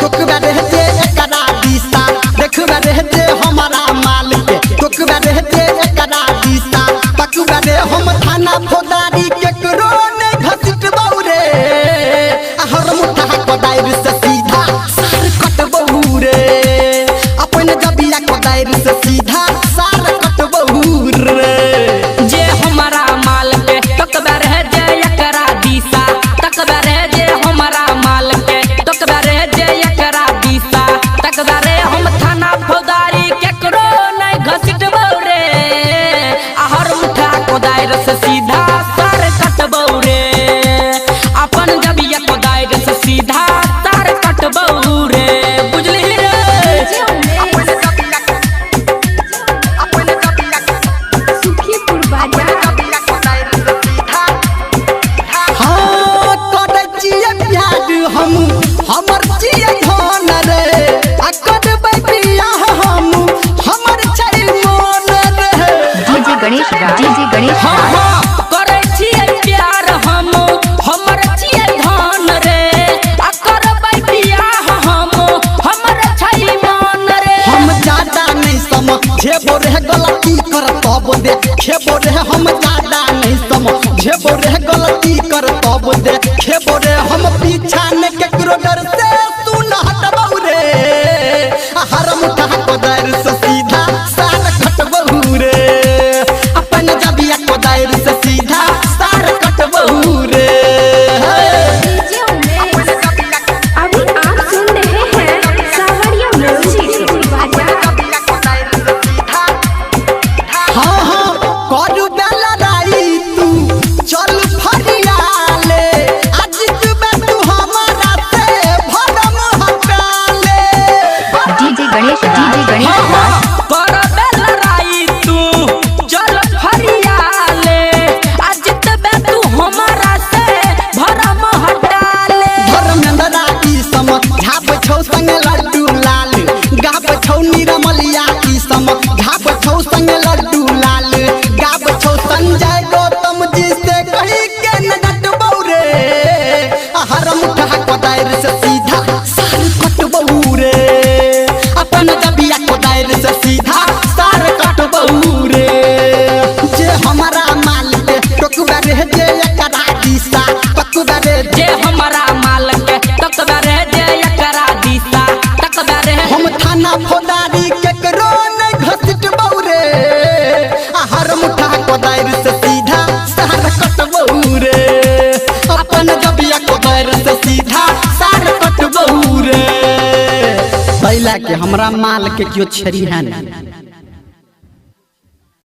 टोकबा रहते एकरा दिशा देखबा रहते हमारा माल के टोकबा रहते एकरा दिशा पकबा रे हम थाना फौदारी केकरो ने घसीटबौ रे हर मुठा कोदाइर से सीधा सार कटबौ रे अपन जबिया कोदाइर से सीधा सार कटबौ रे जे हमारा माल के टोकबा रहते एकरा दिशा तकबा रहते हमारा माल के टोकबा रहते एकरा दिशा तकबा रे हम थाना फौदारी केकरो नै घसीटबौ रे हर मुठा कोदाइर से सीधा सार कटबौ रे अपन जबिया कोदाइर से सीधा सार कटबौ रे बुझली रे सुखीपुर बाजार हाँ करै छियै प्यार हम हमर छियै धन रे आ करबै बियाह हम हमर छै मन रे डीजे गणेश हाँ हाँ करे छियै प्यार हम हमर छियै धन रे आ करबै बियाह हम हमर छै मन रे हम ज्यादा नहीं समझेबो रे गलती कर तब दे खेबो रे हम ज्यादा नहीं समझेबो रे गलती कर तब दे खेबो रे हम पीछा ने केकरो डर से तू न हटबौ रे हर मुठा कोदाइर से सीधा सार कटबौ रे अपन जबिया कोदाइर से सीधा सार कटबौ रे अभी आप सुन रहे हैं सावरिया म्यूजिक बाजार हाँ हाँ करू बेला राई तू चल फरियाले आज तू हमारा से भरम हटाले डीजे गणेश हाँ हाँ करबे लड़ाई तू चल फरियाले आज तबे तू हमारा से भरम हटाले धर्मेंद्रा की समझाब छौ संग लड्डू लाल गाब छौ निरमलिया की समझाब छौ संग लड्डू लाल गाब छौ संजय गौतम जी से कही के न डटबौ रे हर मुठा कोदाइर से सीधा सार कटबौ रे अपन जबिया कोदाइर से सीधा सार कटबौ रे जे हमारा माल के टोकबा रह जे एकरा दिशा पकबा रे जे हमारा माल के तकबा रह जे एकरा दिशा तकबा रे हम थाना फौदारी केकरो नै घसीटबौ रे हर मुठा कोदाइर से सीधा सार कटबौ रे अपन जबिया कोदाइर से सीधा सार कटबौ रे बैला के हमरा माल के क्यों छरी है ना